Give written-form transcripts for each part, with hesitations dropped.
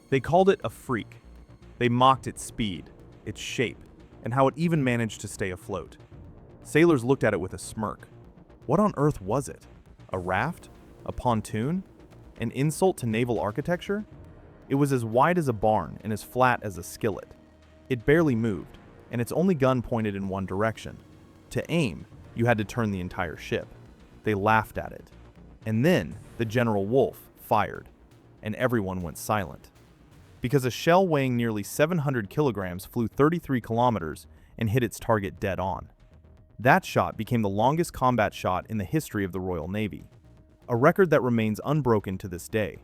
They called it a freak. They mocked its speed, its shape, and how it even managed to stay afloat. Sailors looked at it with a smirk. What on earth was it? A raft? A pontoon? An insult to naval architecture? It was as wide as a barn and as flat as a skillet. It barely moved, and its only gun pointed in one direction. To aim, you had to turn the entire ship. They laughed at it. And then the General Wolfe fired, and everyone went silent. Because a shell weighing nearly 700 kilograms flew 33 kilometers and hit its target dead on. That shot became the longest combat shot in the history of the Royal Navy, a record that remains unbroken to this day.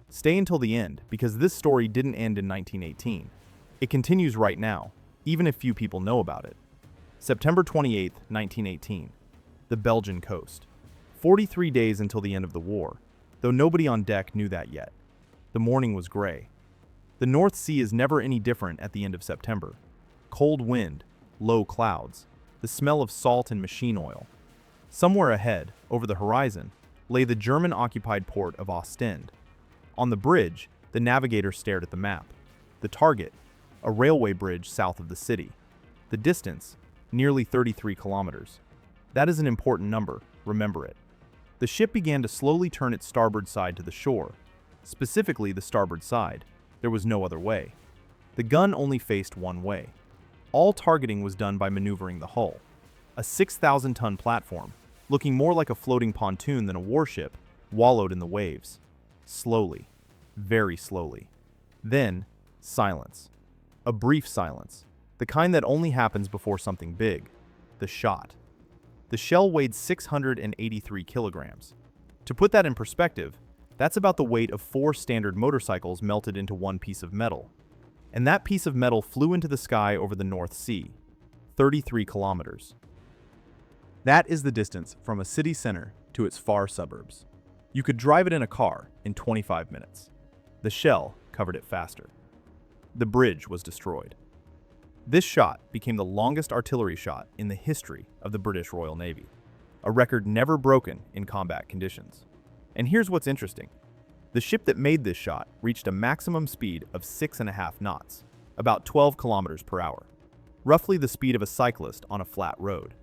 Stay until the end, because this story didn't end in 1918. It continues right now, even if few people know about it. September 28, 1918. The Belgian coast. 43 days until the end of the war, though nobody on deck knew that yet. The morning was gray. The North Sea is never any different at the end of September. Cold wind, low clouds, the smell of salt and machine oil. Somewhere ahead, over the horizon, lay the German-occupied port of Ostend. On the bridge, the navigator stared at the map. The target, a railway bridge south of the city. The distance, nearly 33 kilometers. That is an important number, remember it. The ship began to slowly turn its starboard side to the shore. Specifically the starboard side. There was no other way. The gun only faced one way. All targeting was done by maneuvering the hull. A 6,000-ton platform, looking more like a floating pontoon than a warship, wallowed in the waves. Slowly. Very slowly. Then, silence. A brief silence. The kind that only happens before something big. The shot. The shell weighed 683 kilograms. To put that in perspective, that's about the weight of 4 standard motorcycles melted into one piece of metal. And that piece of metal flew into the sky over the North Sea. 33 kilometers. That is the distance from a city center to its far suburbs. You could drive it in a car in 25 minutes. The shell covered it faster. The bridge was destroyed. This shot became the longest artillery shot in the history of the British Royal Navy, a record never broken in combat conditions. And here's what's interesting. The ship that made this shot reached a maximum speed of 6.5 knots, about 12 kilometers per hour, roughly the speed of a cyclist on a flat road.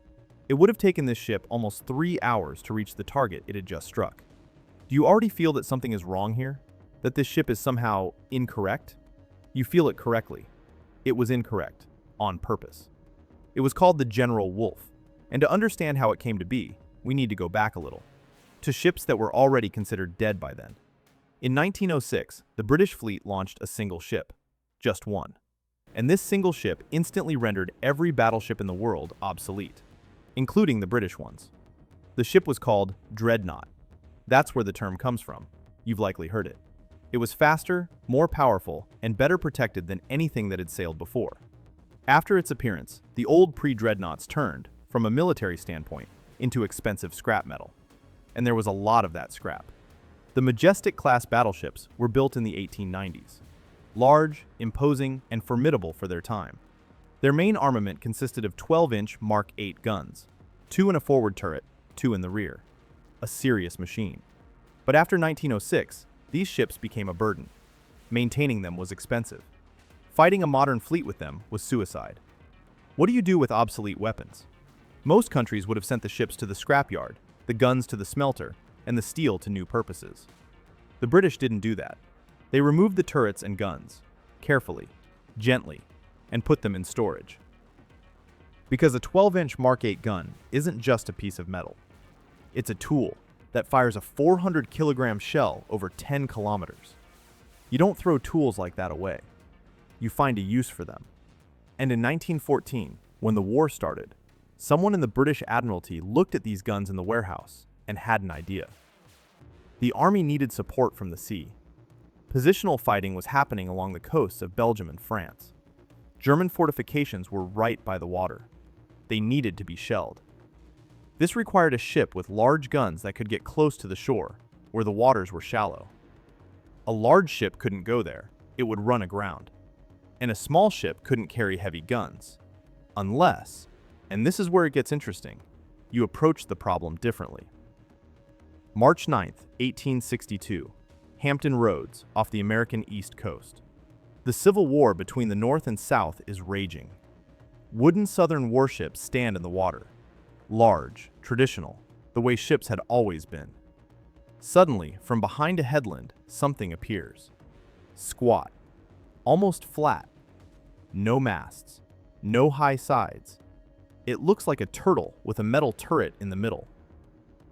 It would have taken this ship almost 3 hours to reach the target it had just struck. Do you already feel that something is wrong here? That this ship is somehow incorrect? You feel it correctly. It was incorrect, on purpose. It was called the General Wolfe, and to understand how it came to be, we need to go back a little, to ships that were already considered dead by then. In 1906, the British fleet launched a single ship, just one. And this single ship instantly rendered every battleship in the world obsolete, including the British ones. The ship was called Dreadnought. That's where the term comes from. You've likely heard it. It was faster, more powerful, and better protected than anything that had sailed before. After its appearance, the old pre-dreadnoughts turned, from a military standpoint, into expensive scrap metal. And there was a lot of that scrap. The Majestic-class battleships were built in the 1890s. Large, imposing, and formidable for their time. Their main armament consisted of 12-inch Mark 8 guns, 2 in a forward turret, 2 in the rear. A serious machine. But after 1906, these ships became a burden. Maintaining them was expensive. Fighting a modern fleet with them was suicide. What do you do with obsolete weapons? Most countries would have sent the ships to the scrapyard, the guns to the smelter, and the steel to new purposes. The British didn't do that. They removed the turrets and guns, carefully, gently, and put them in storage. Because a 12-inch Mark 8 gun isn't just a piece of metal. It's a tool that fires a 400-kilogram shell over 10 kilometers. You don't throw tools like that away. You find a use for them. And in 1914, when the war started, someone in the British Admiralty looked at these guns in the warehouse and had an idea. The army needed support from the sea. Positional fighting was happening along the coasts of Belgium and France. German fortifications were right by the water. They needed to be shelled. This required a ship with large guns that could get close to the shore, where the waters were shallow. A large ship couldn't go there, it would run aground. And a small ship couldn't carry heavy guns. Unless, and this is where it gets interesting, you approach the problem differently. March 9th, 1862, Hampton Roads, off the American East Coast. The Civil War between the North and South is raging. Wooden Southern warships stand in the water. Large, traditional, the way ships had always been. Suddenly, from behind a headland, something appears. Squat, almost flat. No masts, no high sides. It looks like a turtle with a metal turret in the middle.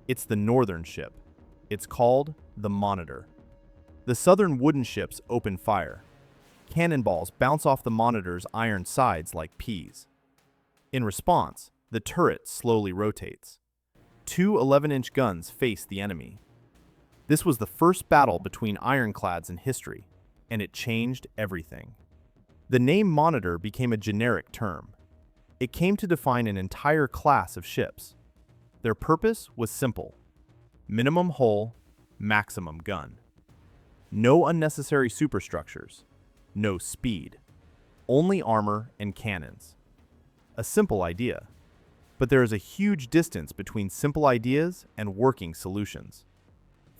It's the northern ship. It's called the Monitor. The southern wooden ships open fire. Cannonballs bounce off the Monitor's iron sides like peas. In response, the turret slowly rotates. Two 11-inch guns face the enemy. This was the first battle between ironclads in history, and it changed everything. The name Monitor became a generic term. It came to define an entire class of ships. Their purpose was simple: minimum hull, maximum gun. No unnecessary superstructures, no speed, only armor and cannons. A simple idea, but there is a huge distance between simple ideas and working solutions.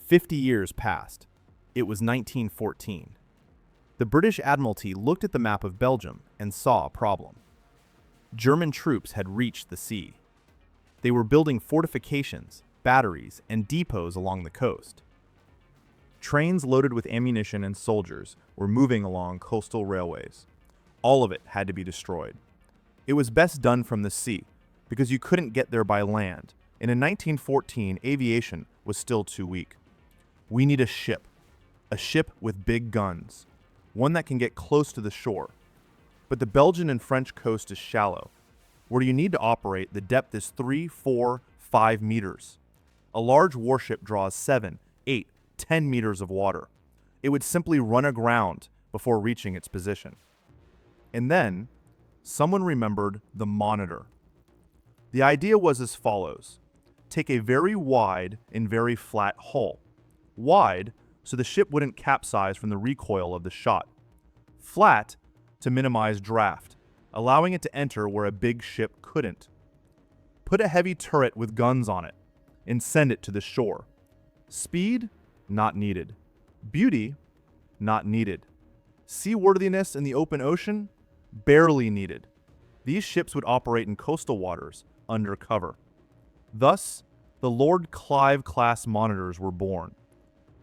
50 years passed. It was 1914. The British Admiralty looked at the map of Belgium and saw a problem. German troops had reached the sea. They were building fortifications, batteries, and depots along the coast. Trains loaded with ammunition and soldiers were moving along coastal railways. All of it had to be destroyed. It was best done from the sea, because you couldn't get there by land, and in 1914 aviation was still too weak. We need a ship with big guns, one that can get close to the shore. But the Belgian and French coast is shallow. Where you need to operate, the depth is 3, 4, 5 meters. A large warship draws 7, 8, 10 meters of water. It would simply run aground before reaching its position. And then, someone remembered the Monitor. The idea was as follows: take a very wide and very flat hull. Wide, so the ship wouldn't capsize from the recoil of the shot. Flat, to minimize draft, allowing it to enter where a big ship couldn't. Put a heavy turret with guns on it, and send it to the shore. Speed? Not needed. Beauty? Not needed. Seaworthiness in the open ocean? Barely needed. These ships would operate in coastal waters, under cover. Thus, the Lord Clive-class monitors were born.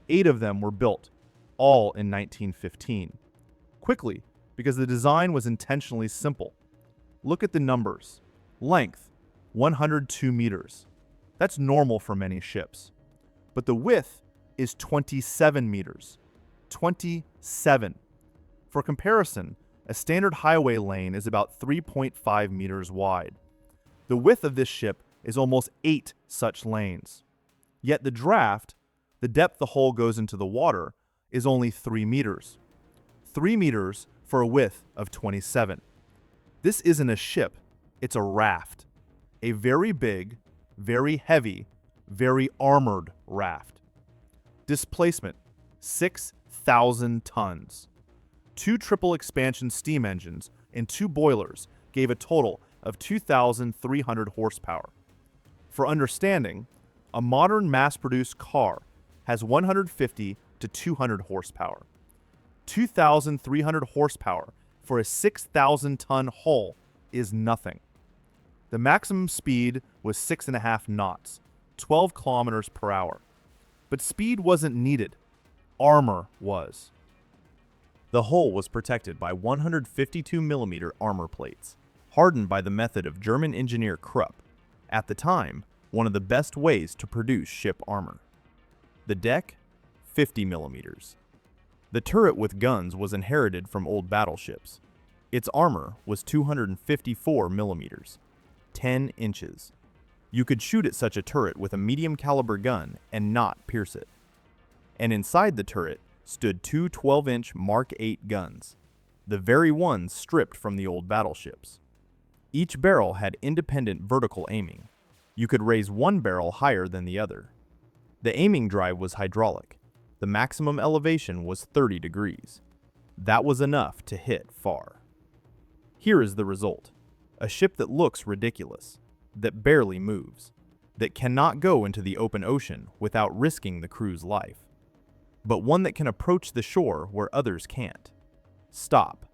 8 of them were built, all in 1915. Quickly, because the design was intentionally simple. Look at the numbers. Length, 102 meters. That's normal for many ships. But the width is 27 meters. 27. For comparison, a standard highway lane is about 3.5 meters wide. The width of this ship is almost 8 such lanes. Yet the draft, the depth the hull goes into the water, is only 3 meters. 3 meters for a width of 27. This isn't a ship, it's a raft. A very big, very heavy, very armored raft. Displacement, 6,000 tons. 2 triple expansion steam engines and 2 boilers gave a total of 2,300 horsepower. For understanding, a modern mass-produced car has 150 to 200 horsepower. 2,300 horsepower for a 6,000-ton hull is nothing. The maximum speed was 6.5 knots, 12 kilometers per hour. But speed wasn't needed. Armor was. The hull was protected by 152mm armor plates, hardened by the method of German engineer Krupp, at the time, one of the best ways to produce ship armor. The deck, 50mm. The turret with guns was inherited from old battleships. Its armor was 254mm, 10 inches. You could shoot at such a turret with a medium caliber gun and not pierce it. And inside the turret stood 2 12-inch Mark 8 guns, the very ones stripped from the old battleships. Each barrel had independent vertical aiming. You could raise one barrel higher than the other. The aiming drive was hydraulic. The maximum elevation was 30 degrees. That was enough to hit far. Here is the result. A ship that looks ridiculous, that barely moves, that cannot go into the open ocean without risking the crew's life, but one that can approach the shore where others can't. stop,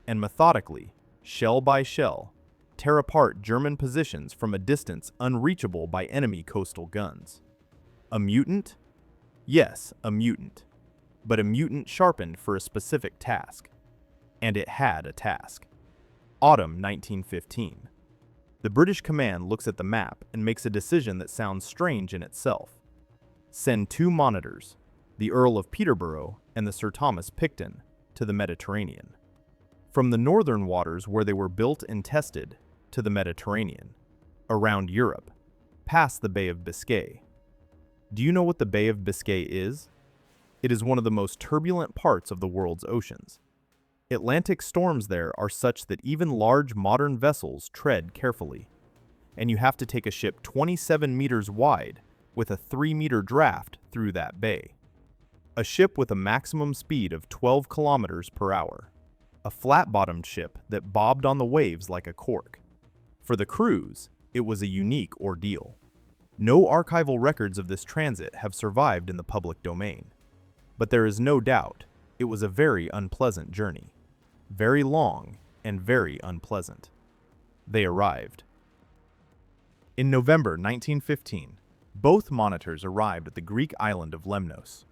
and methodically, shell by shell, tear apart German positions from a distance unreachable by enemy coastal guns. A mutant? Yes, a mutant. But a mutant sharpened for a specific task. And it had a task. Autumn 1915. The British command looks at the map and makes a decision that sounds strange in itself. Send 2 monitors, the Earl of Peterborough and the Sir Thomas Picton, to the Mediterranean. From the northern waters where they were built and tested, to the Mediterranean, around Europe, past the Bay of Biscay. Do you know what the Bay of Biscay is? It is one of the most turbulent parts of the world's oceans. Atlantic storms there are such that even large modern vessels tread carefully, and you have to take a ship 27 meters wide with a 3-meter draft through that bay. A ship with a maximum speed of 12 kilometers per hour. A flat-bottomed ship that bobbed on the waves like a cork. For the crews, it was a unique ordeal. No archival records of this transit have survived in the public domain. But there is no doubt it was a very unpleasant journey. Very long and very unpleasant. They arrived. In November 1915, both monitors arrived at the Greek island of Lemnos.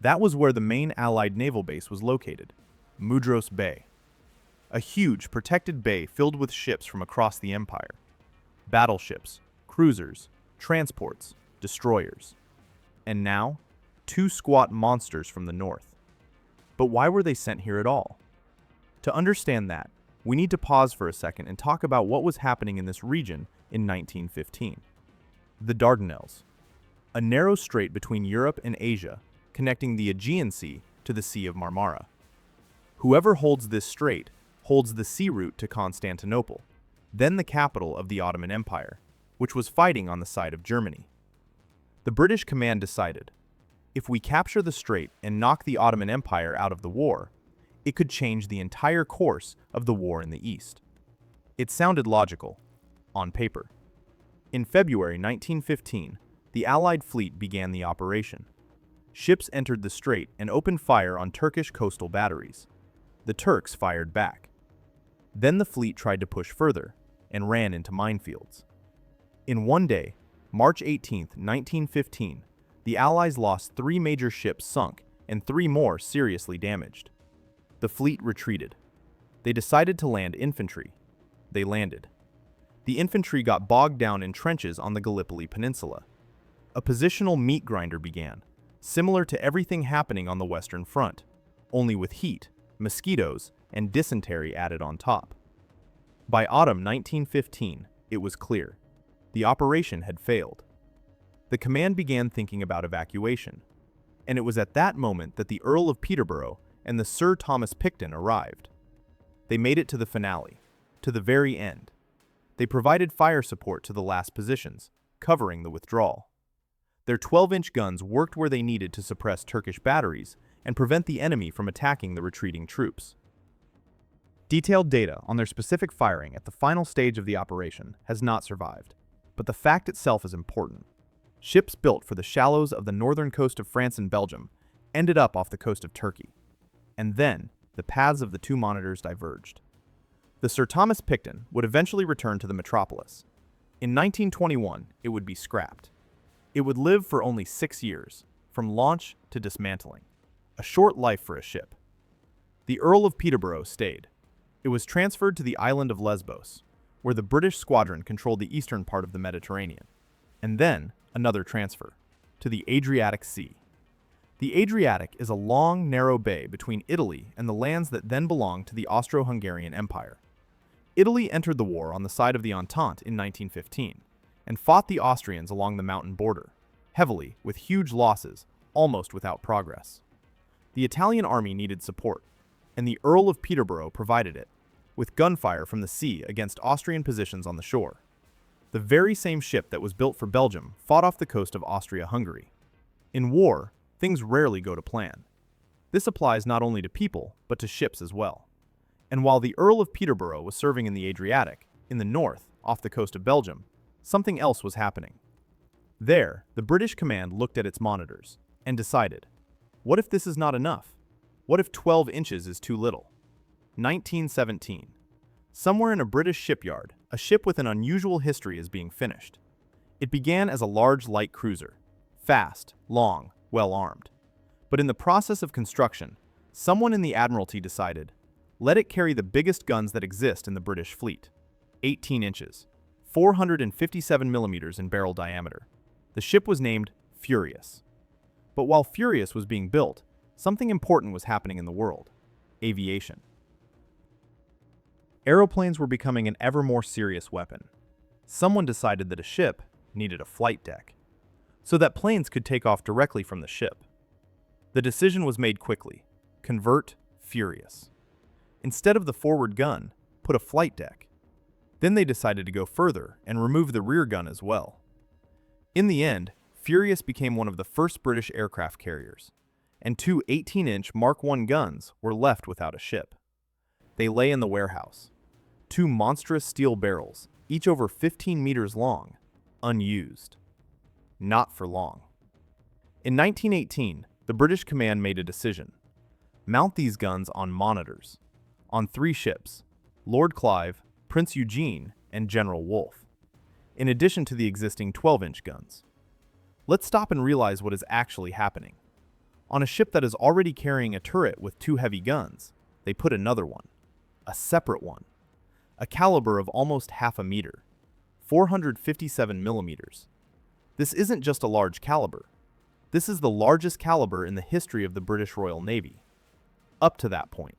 That was where the main Allied naval base was located, Mudros Bay. A huge, protected bay filled with ships from across the empire. Battleships, cruisers, transports, destroyers. And now, 2 squat monsters from the north. But why were they sent here at all? To understand that, we need to pause for a second and talk about what was happening in this region in 1915. The Dardanelles, a narrow strait between Europe and Asia, connecting the Aegean Sea to the Sea of Marmara. Whoever holds this strait holds the sea route to Constantinople, then the capital of the Ottoman Empire, which was fighting on the side of Germany. The British command decided, if we capture the strait and knock the Ottoman Empire out of the war, it could change the entire course of the war in the East. It sounded logical, on paper. In February 1915, the Allied fleet began the operation. Ships entered the strait and opened fire on Turkish coastal batteries. The Turks fired back. Then the fleet tried to push further and ran into minefields. In one day, March 18, 1915, the Allies lost 3 major ships sunk and 3 more seriously damaged. The fleet retreated. They decided to land infantry. They landed. The infantry got bogged down in trenches on the Gallipoli Peninsula. A positional meat grinder began, similar to everything happening on the Western Front, only with heat, mosquitoes, and dysentery added on top. By autumn 1915, it was clear. The operation had failed. The command began thinking about evacuation, and it was at that moment that the Earl of Peterborough and the Sir Thomas Picton arrived. They made it to the finale, to the very end. They provided fire support to the last positions, covering the withdrawal. Their 12-inch guns worked where they needed to suppress Turkish batteries and prevent the enemy from attacking the retreating troops. Detailed data on their specific firing at the final stage of the operation has not survived, but the fact itself is important. Ships built for the shallows of the northern coast of France and Belgium ended up off the coast of Turkey. And then, the paths of the 2 monitors diverged. The Sir Thomas Picton would eventually return to the metropolis. In 1921, it would be scrapped. It would live for only 6 years, from launch to dismantling. A short life for a ship. The Earl of Peterborough stayed. It was transferred to the island of Lesbos, where the British squadron controlled the eastern part of the Mediterranean. And then, another transfer, to the Adriatic Sea. The Adriatic is a long, narrow bay between Italy and the lands that then belonged to the Austro-Hungarian Empire. Italy entered the war on the side of the Entente in 1915 and fought the Austrians along the mountain border, heavily, with huge losses, almost without progress. The Italian army needed support, and the Earl of Peterborough provided it, with gunfire from the sea against Austrian positions on the shore. The very same ship that was built for Belgium fought off the coast of Austria-Hungary. In war, things rarely go to plan. This applies not only to people, but to ships as well. And while the Earl of Peterborough was serving in the Adriatic, in the north, off the coast of Belgium, something else was happening. There, the British command looked at its monitors and decided, what if this is not enough? What if 12 inches is too little? 1917. Somewhere in a British shipyard, a ship with an unusual history is being finished. It began as a large light cruiser, fast, long, well-armed. But in the process of construction, someone in the Admiralty decided, let it carry the biggest guns that exist in the British fleet. 18 inches, 457 millimeters in barrel diameter. The ship was named Furious. But while Furious was being built, something important was happening in the world: aviation. Aeroplanes were becoming an ever more serious weapon. Someone decided that a ship needed a flight deck, so that planes could take off directly from the ship. The decision was made quickly: convert Furious. Instead of the forward gun, put a flight deck. Then they decided to go further and remove the rear gun as well. In the end, Furious became one of the first British aircraft carriers, and two 18-inch Mark I guns were left without a ship. They lay in the warehouse. Two monstrous steel barrels, each over 15 meters long, unused. Not for long. In 1918, the British command made a decision: mount these guns on monitors, on 3 ships: Lord Clive, Prince Eugene, and General Wolfe, in addition to the existing 12-inch guns. Let's stop and realize what is actually happening. On a ship that is already carrying a turret with 2 heavy guns, they put another one, a separate one, a caliber of almost half a meter, 457 millimeters. This isn't just a large caliber. This is the largest caliber in the history of the British Royal Navy. Up to that point.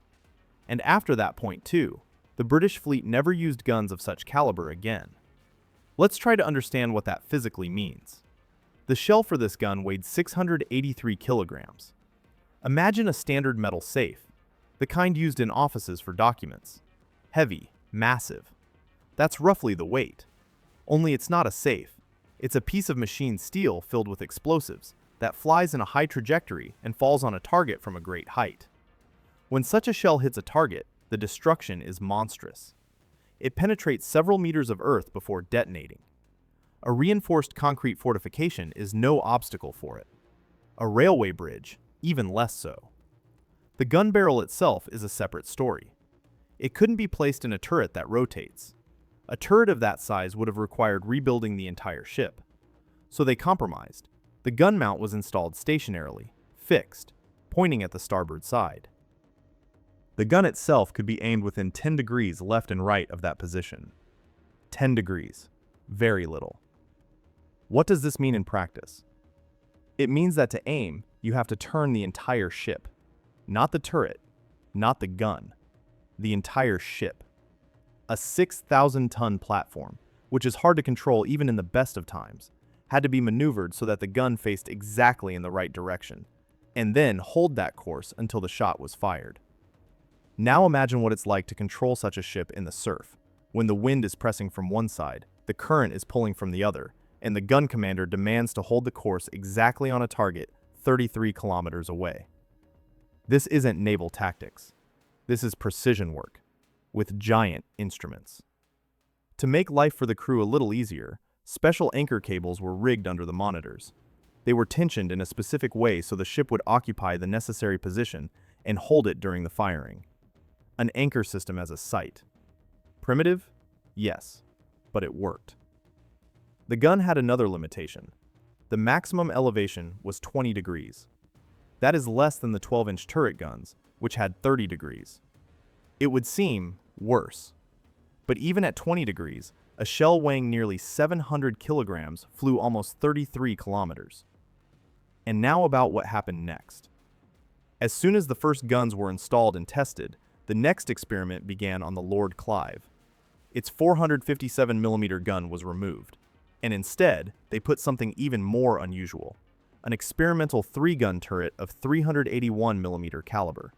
And after that point too, the British fleet never used guns of such caliber again. Let's try to understand what that physically means. The shell for this gun weighed 683 kilograms. Imagine a standard metal safe, the kind used in offices for documents. Heavy, massive. That's roughly the weight. Only it's not a safe. It's a piece of machined steel filled with explosives that flies in a high trajectory and falls on a target from a great height. When such a shell hits a target, the destruction is monstrous. It penetrates several meters of earth before detonating. A reinforced concrete fortification is no obstacle for it. A railway bridge, even less so. The gun barrel itself is a separate story. It couldn't be placed in a turret that rotates. A turret of that size would have required rebuilding the entire ship. So they compromised. The gun mount was installed stationarily, fixed, pointing at the starboard side. The gun itself could be aimed within 10 degrees left and right of that position. 10 degrees. Very little. What does this mean in practice? It means that to aim, you have to turn the entire ship. Not the turret, not the gun. The entire ship. A 6,000-ton platform, which is hard to control even in the best of times, had to be maneuvered so that the gun faced exactly in the right direction, and then hold that course until the shot was fired. Now imagine what it's like to control such a ship in the surf, when the wind is pressing from one side, the current is pulling from the other, and the gun commander demands to hold the course exactly on a target 33 kilometers away. This isn't naval tactics. This is precision work, with giant instruments. To make life for the crew a little easier, special anchor cables were rigged under the monitors. They were tensioned in a specific way so the ship would occupy the necessary position and hold it during the firing. An anchor system as a sight. Primitive? Yes, but it worked. The gun had another limitation. The maximum elevation was 20 degrees. That is less than the 12-inch turret guns, which had 30 degrees. It would seem worse. But even at 20 degrees, a shell weighing nearly 700 kilograms flew almost 33 kilometers. And now about what happened next. As soon as the first guns were installed and tested, the next experiment began on the Lord Clive. Its 457mm gun was removed, and instead, they put something even more unusual: an experimental 3-gun turret of 381mm caliber.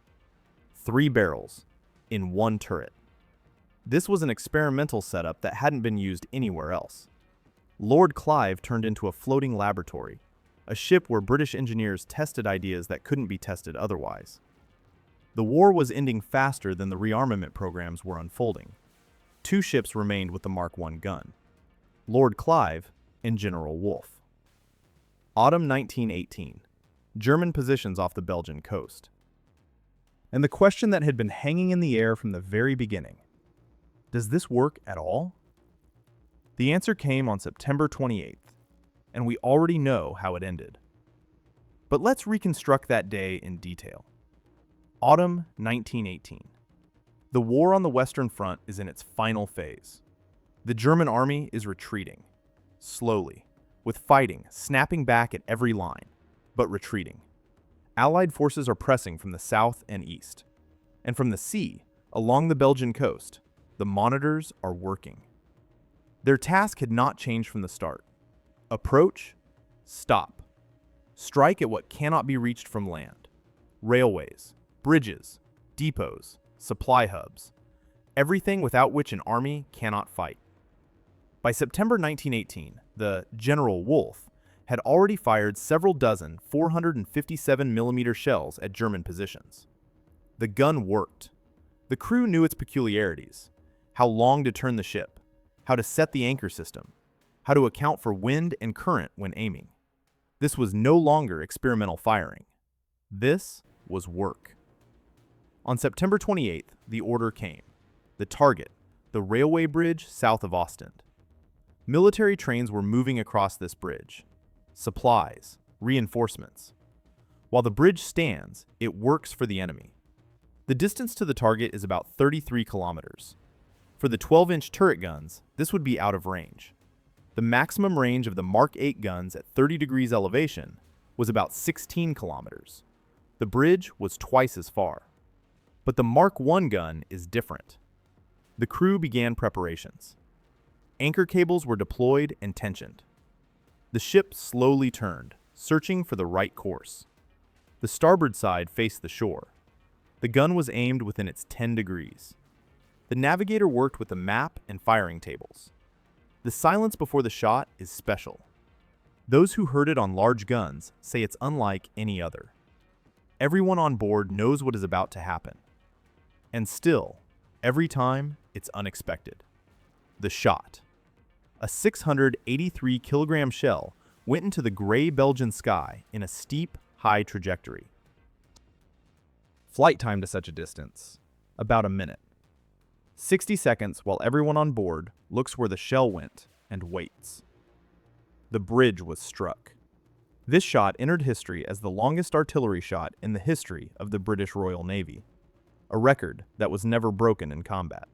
3 barrels in 1 turret. This was an experimental setup that hadn't been used anywhere else. Lord Clive turned into a floating laboratory, a ship where British engineers tested ideas that couldn't be tested otherwise. The war was ending faster than the rearmament programs were unfolding. 2 ships remained with the Mark I gun: Lord Clive and General Wolfe. Autumn 1918. German positions off the Belgian coast. And the question that had been hanging in the air from the very beginning: does this work at all? The answer came on September 28th, and we already know how it ended. But let's reconstruct that day in detail. Autumn 1918. The war on the Western Front is in its final phase. The German army is retreating, slowly, with fighting snapping back at every line, but retreating. Allied forces are pressing from the south and east. And from the sea, along the Belgian coast, the monitors are working. Their task had not changed from the start. Approach, stop. Strike at what cannot be reached from land. Railways, bridges, depots, supply hubs. Everything without which an army cannot fight. By September 1918, the General Wolfe had already fired several dozen 457mm shells at German positions. The gun worked. The crew knew its peculiarities: how long to turn the ship, how to set the anchor system, how to account for wind and current when aiming. This was no longer experimental firing. This was work. On September 28th, the order came. The target, the railway bridge south of Ostend. Military trains were moving across this bridge. Supplies, reinforcements. While the bridge stands, it works for the enemy. The distance to the target is about 33 kilometers. For the 12-inch turret guns, this would be out of range. The maximum range of the Mark 8 guns at 30 degrees elevation was about 16 kilometers. The bridge was twice as far. But the Mark 1 gun is different. The crew began preparations. Anchor cables were deployed and tensioned. The ship slowly turned, searching for the right course. The starboard side faced the shore. The gun was aimed within its 10 degrees. The navigator worked with the map and firing tables. The silence before the shot is special. Those who heard it on large guns say it's unlike any other. Everyone on board knows what is about to happen. And still, every time, it's unexpected. The shot. A 683-kilogram shell went into the gray Belgian sky in a steep, high trajectory. Flight time to such a distance: about a minute. 60 seconds while everyone on board looks where the shell went and waits. The bridge was struck. This shot entered history as the longest artillery shot in the history of the British Royal Navy, a record that was never broken in combat.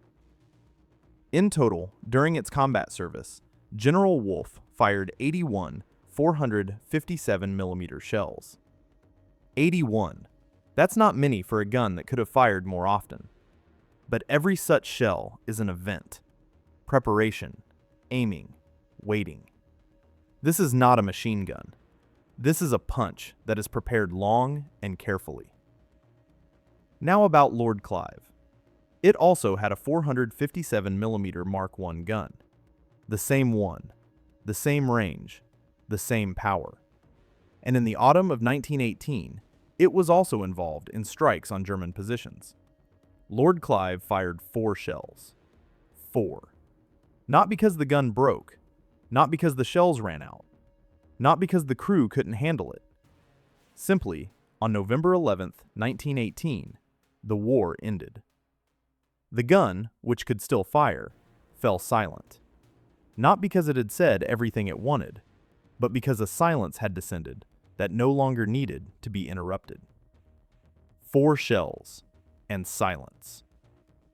In total, during its combat service, General Wolfe fired 81 457mm shells. 81. That's not many for a gun that could have fired more often. But every such shell is an event. Preparation, aiming, waiting. This is not a machine gun. This is a punch that is prepared long and carefully. Now about Lord Clive. It also had a 457mm Mark I gun. The same one, the same range, the same power. And in the autumn of 1918, it was also involved in strikes on German positions. Lord Clive fired 4 shells. 4. Not because the gun broke, not because the shells ran out, not because the crew couldn't handle it. Simply, on November 11th, 1918, the war ended. The gun, which could still fire, fell silent. Not because it had said everything it wanted, but because a silence had descended that no longer needed to be interrupted. 4 shells and silence.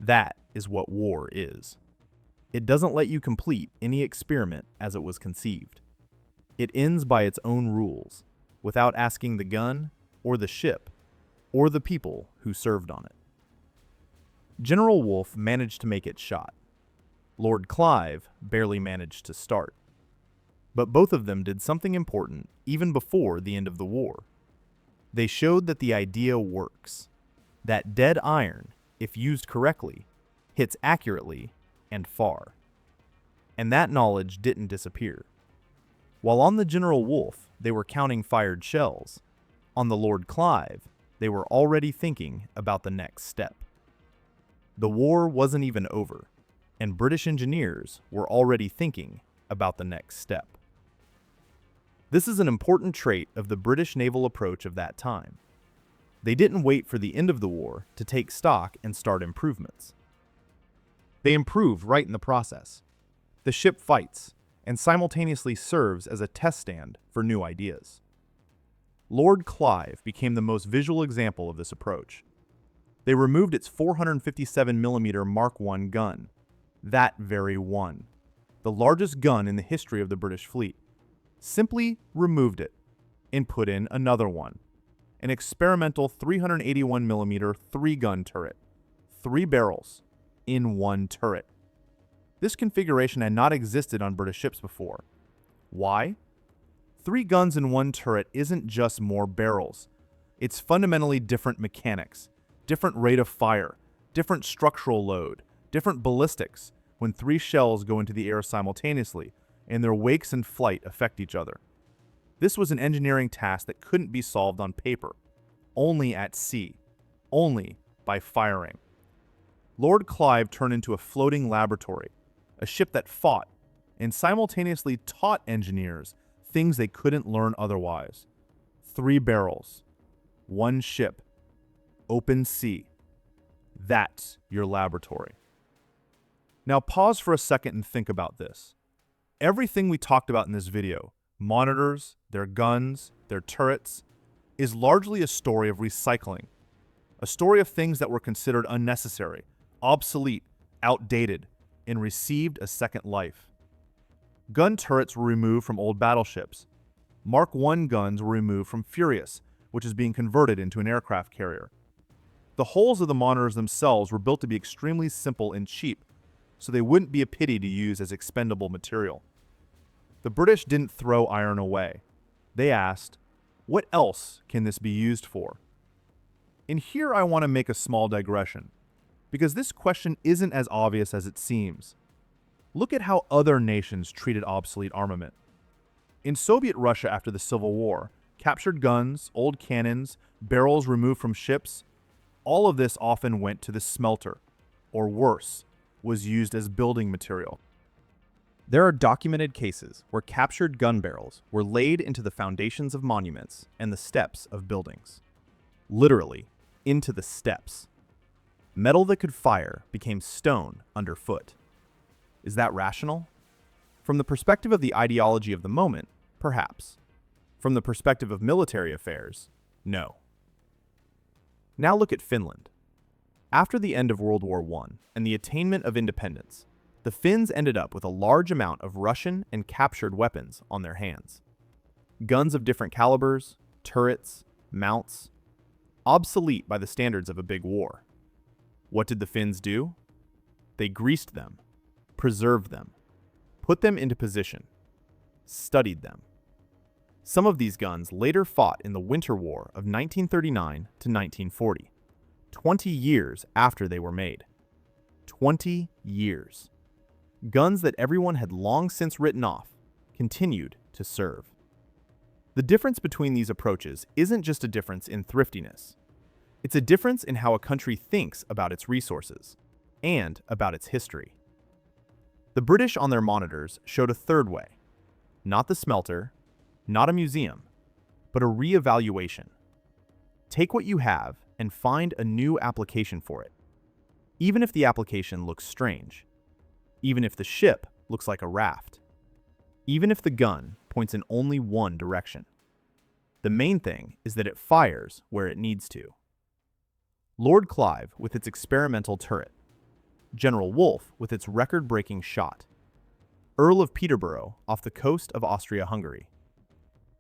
That is what war is. It doesn't let you complete any experiment as it was conceived. It ends by its own rules, without asking the gun, or the ship, or the people who served on it. General Wolfe managed to make its shot. Lord Clive barely managed to start. But both of them did something important even before the end of the war. They showed that the idea works. That dead iron, if used correctly, hits accurately and far. And that knowledge didn't disappear. While on the General Wolfe, they were counting fired shells. On the Lord Clive, they were already thinking about the next step. The war wasn't even over, and British engineers were already thinking about the next step. This is an important trait of the British naval approach of that time. They didn't wait for the end of the war to take stock and start improvements. They improved right in the process. The ship fights and simultaneously serves as a test stand for new ideas. Lord Clive became the most visual example of this approach. They removed its 457mm Mark I gun, that very one, the largest gun in the history of the British fleet. Simply removed it and put in another one, an experimental 381mm 3-gun turret, 3 barrels in one turret. This configuration had not existed on British ships before. Why? 3 guns in one turret isn't just more barrels. It's fundamentally different mechanics, different rate of fire, different structural load, different ballistics when 3 shells go into the air simultaneously and their wakes and flight affect each other. This was an engineering task that couldn't be solved on paper, only at sea, only by firing. Lord Clive turned into a floating laboratory, a ship that fought and simultaneously taught engineers things they couldn't learn otherwise. 3 barrels, 1 ship, open sea. That's your laboratory. Now pause for a second and think about this. Everything we talked about in this video, monitors, their guns, their turrets, is largely a story of recycling. A story of things that were considered unnecessary, obsolete, outdated, and received a second life. Gun turrets were removed from old battleships. Mark I guns were removed from Furious, which is being converted into an aircraft carrier. The hulls of the monitors themselves were built to be extremely simple and cheap, so they wouldn't be a pity to use as expendable material. The British didn't throw iron away. They asked, what else can this be used for? And here I want to make a small digression, because this question isn't as obvious as it seems. Look at how other nations treated obsolete armament. In Soviet Russia after the Civil War, captured guns, old cannons, barrels removed from ships, all of this often went to the smelter, or worse, was used as building material. There are documented cases where captured gun barrels were laid into the foundations of monuments and the steps of buildings. Literally, into the steps. Metal that could fire became stone underfoot. Is that rational? From the perspective of the ideology of the moment, perhaps. From the perspective of military affairs, no. Now look at Finland. After the end of World War I and the attainment of independence, the Finns ended up with a large amount of Russian and captured weapons on their hands. Guns of different calibers, turrets, mounts, obsolete by the standards of a big war. What did the Finns do? They greased them, preserved them, put them into position, studied them. Some of these guns later fought in the Winter War of 1939 to 1940, 20 years after they were made. 20 years. Guns that everyone had long since written off continued to serve. The difference between these approaches isn't just a difference in thriftiness. It's a difference in how a country thinks about its resources and about its history. The British on their monitors showed a third way. Not the smelter, not a museum, but a re-evaluation. Take what you have and find a new application for it. Even if the application looks strange. Even if the ship looks like a raft. Even if the gun points in only one direction. The main thing is that it fires where it needs to. Lord Clive with its experimental turret. General Wolfe with its record-breaking shot. Earl of Peterborough off the coast of Austria-Hungary.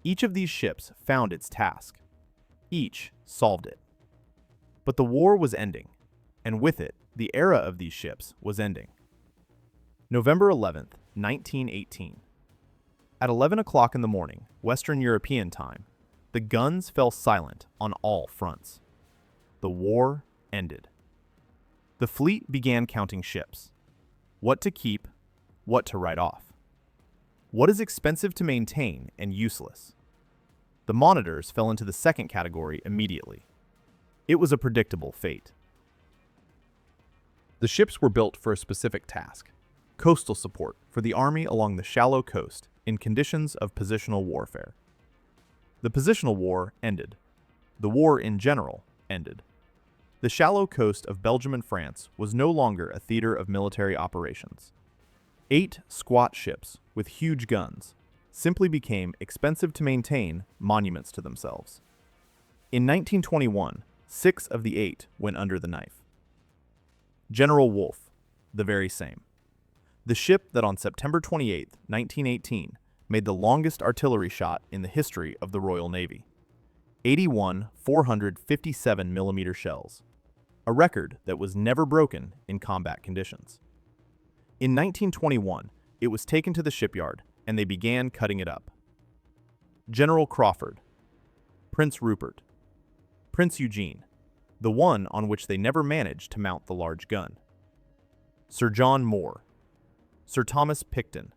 Each of these ships found its task. Each solved it. But the war was ending, and with it, the era of these ships was ending. November 11th, 1918. At 11 o'clock in the morning, Western European time, the guns fell silent on all fronts. The war ended. The fleet began counting ships. What to keep, what to write off. What is expensive to maintain and useless? The monitors fell into the second category immediately. It was a predictable fate. The ships were built for a specific task: coastal support for the army along the shallow coast in conditions of positional warfare. The positional war ended. The war in general ended. The shallow coast of Belgium and France was no longer a theater of military operations. 8 squat ships with huge guns simply became expensive to maintain monuments to themselves. In 1921, 6 of the 8 went under the knife. General Wolfe, the very same. The ship that on September 28, 1918, made the longest artillery shot in the history of the Royal Navy. 81 457mm shells, a record that was never broken in combat conditions. In 1921, it was taken to the shipyard and they began cutting it up. General Crawford, Prince Rupert, Prince Eugene, the one on which they never managed to mount the large gun. Sir John Moore, Sir Thomas Picton,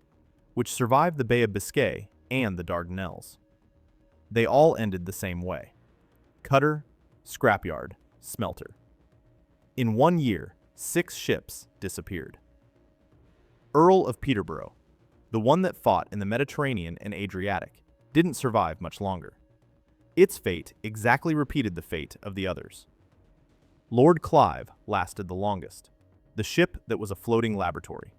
which survived the Bay of Biscay and the Dardanelles. They all ended the same way: cutter, scrapyard, smelter. In 1 year, 6 ships disappeared. Earl of Peterborough, the one that fought in the Mediterranean and Adriatic, didn't survive much longer. Its fate exactly repeated the fate of the others. Lord Clive lasted the longest, the ship that was a floating laboratory,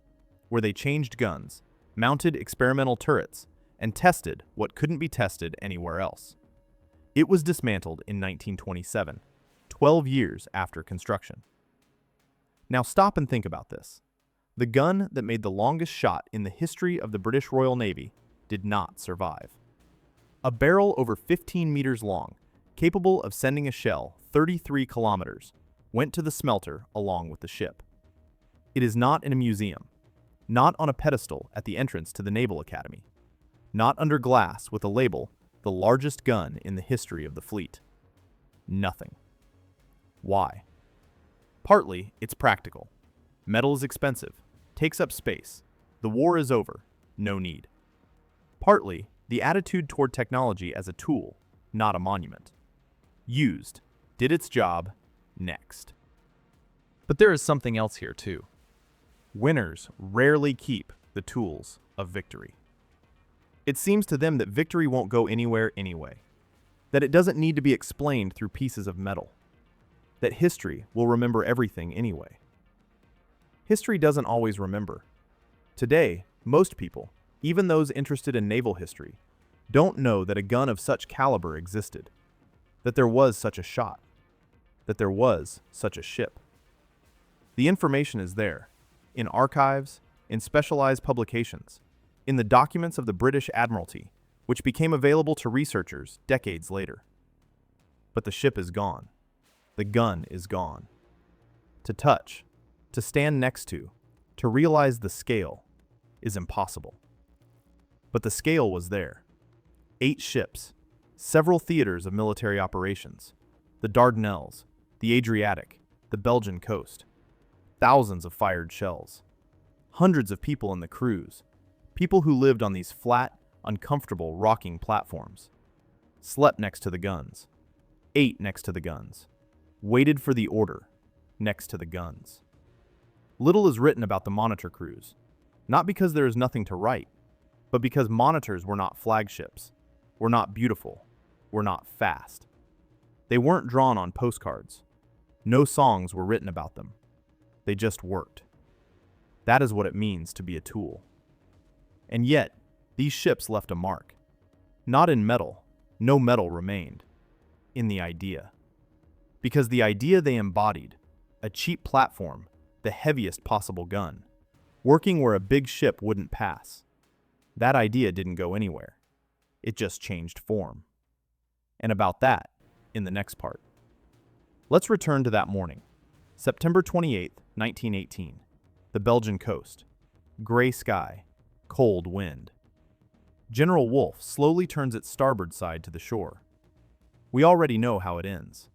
where they changed guns, mounted experimental turrets, and tested what couldn't be tested anywhere else. It was dismantled in 1927, 12 years after construction. Now stop and think about this. The gun that made the longest shot in the history of the British Royal Navy did not survive. A barrel over 15 meters long, capable of sending a shell 33 kilometers, went to the smelter along with the ship. It is not in a museum, not on a pedestal at the entrance to the Naval Academy, not under glass with a label, the largest gun in the history of the fleet. Nothing. Why? Partly, it's practical. Metal is expensive, takes up space. The war is over, no need. Partly, the attitude toward technology as a tool, not a monument. Used, did its job, next. But there is something else here too. Winners rarely keep the tools of victory. It seems to them that victory won't go anywhere anyway, that it doesn't need to be explained through pieces of metal, that history will remember everything anyway. History doesn't always remember. Today, most people, even those interested in naval history, don't know that a gun of such caliber existed, that there was such a shot, that there was such a ship. The information is there, in archives, in specialized publications, in the documents of the British Admiralty, which became available to researchers decades later. But the ship is gone. The gun is gone. To touch, to stand next to realize the scale is impossible. But the scale was there. 8 ships, several theaters of military operations, the Dardanelles, the Adriatic, the Belgian coast, thousands of fired shells, hundreds of people in the crews, people who lived on these flat, uncomfortable, rocking platforms, slept next to the guns, ate next to the guns, waited for the order next to the guns. Little is written about the monitor crews, not because there is nothing to write, but because monitors were not flagships, were not beautiful, were not fast. They weren't drawn on postcards. No songs were written about them. They just worked. That is what it means to be a tool. And yet, these ships left a mark. Not in metal, no metal remained. In the idea. Because the idea they embodied, a cheap platform, the heaviest possible gun, working where a big ship wouldn't pass. That idea didn't go anywhere. It just changed form. And about that, in the next part. Let's return to that morning, September 28, 1918, the Belgian coast, gray sky, cold wind. General Wolfe slowly turns its starboard side to the shore. We already know how it ends.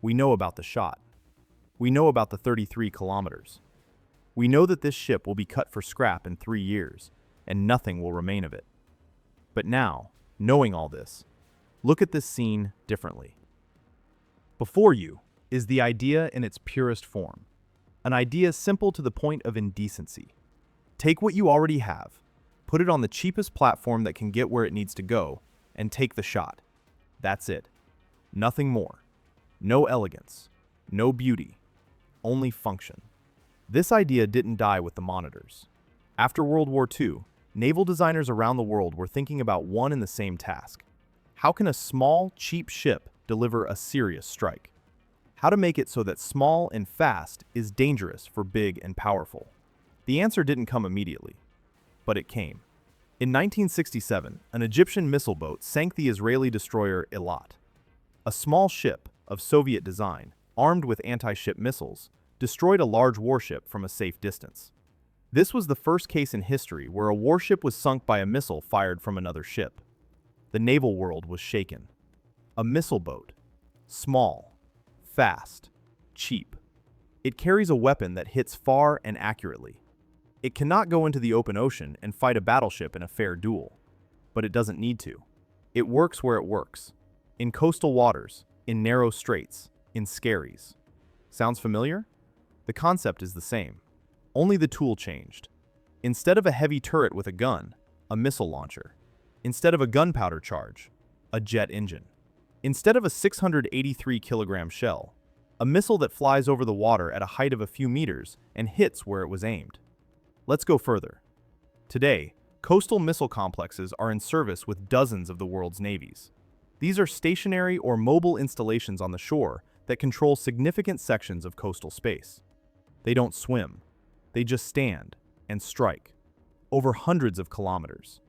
We know about the shot. We know about the 33 kilometers. We know that this ship will be cut for scrap in 3 years, and nothing will remain of it. But now, knowing all this, look at this scene differently. Before you is the idea in its purest form, an idea simple to the point of indecency. Take what you already have, put it on the cheapest platform that can get where it needs to go, and take the shot. That's it. Nothing more. No elegance, no beauty, only function. This idea didn't die with the monitors. After World War II, naval designers around the world were thinking about one and the same task. How can a small, cheap ship deliver a serious strike? How to make it so that small and fast is dangerous for big and powerful? The answer didn't come immediately, but it came. In 1967, an Egyptian missile boat sank the Israeli destroyer Eilat. A small ship of Soviet design, armed with anti-ship missiles, destroyed a large warship from a safe distance. This was the first case in history where a warship was sunk by a missile fired from another ship. The naval world was shaken. A missile boat. Small, fast, cheap. It carries a weapon that hits far and accurately. It cannot go into the open ocean and fight a battleship in a fair duel. But it doesn't need to. It works where it works. In coastal waters, in narrow straits, in skerries. Sounds familiar? The concept is the same. Only the tool changed. Instead of a heavy turret with a gun, a missile launcher. Instead of a gunpowder charge, a jet engine. Instead of a 683-kilogram shell, a missile that flies over the water at a height of a few meters and hits where it was aimed. Let's go further. Today, coastal missile complexes are in service with dozens of the world's navies. These are stationary or mobile installations on the shore that control significant sections of coastal space. They don't swim. They just stand and strike over hundreds of kilometers.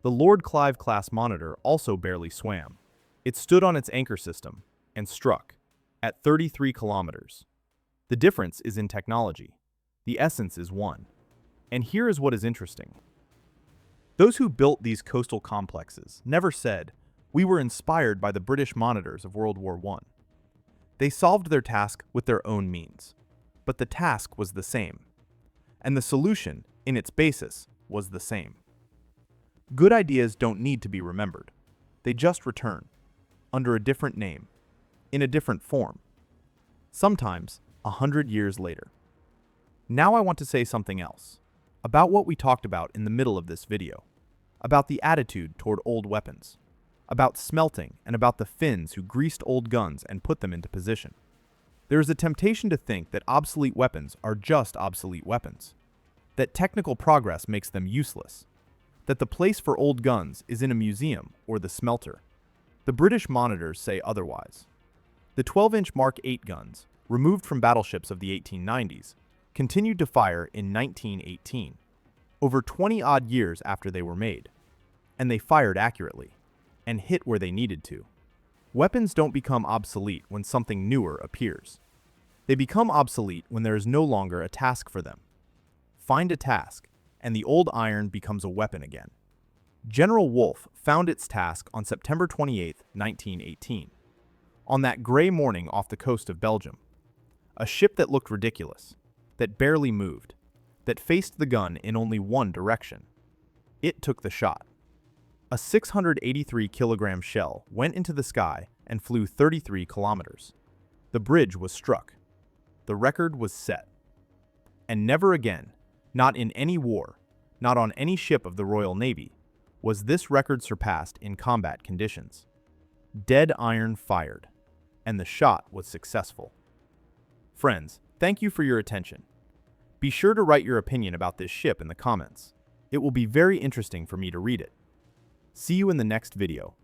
The Lord Clive-class monitor also barely swam. It stood on its anchor system and struck at 33 kilometers. The difference is in technology. The essence is one. And here is what is interesting. Those who built these coastal complexes never said, "We were inspired by the British monitors of World War I." They solved their task with their own means. But the task was the same. And the solution, in its basis, was the same. Good ideas don't need to be remembered. They just return, under a different name, in a different form. Sometimes 100 years later. Now I want to say something else, about what we talked about in the middle of this video, about the attitude toward old weapons, about smelting and about the Finns who greased old guns and put them into position. There is a temptation to think that obsolete weapons are just obsolete weapons, that technical progress makes them useless, that the place for old guns is in a museum or the smelter. The British monitors say otherwise. The 12-inch Mark 8 guns, removed from battleships of the 1890s, continued to fire in 1918, over 20-odd years after they were made. And they fired accurately, and hit where they needed to. Weapons don't become obsolete when something newer appears. They become obsolete when there is no longer a task for them. Find a task, and the old iron becomes a weapon again. General Wolfe found its task on September 28, 1918. On that gray morning off the coast of Belgium. A ship that looked ridiculous, that barely moved, that faced the gun in only one direction. It took the shot. A 683-kilogram shell went into the sky and flew 33 kilometers. The bridge was struck. The record was set. And never again, not in any war, not on any ship of the Royal Navy, was this record surpassed in combat conditions. Dead iron fired, and the shot was successful. Friends, thank you for your attention. Be sure to write your opinion about this ship in the comments. It will be very interesting for me to read it. See you in the next video.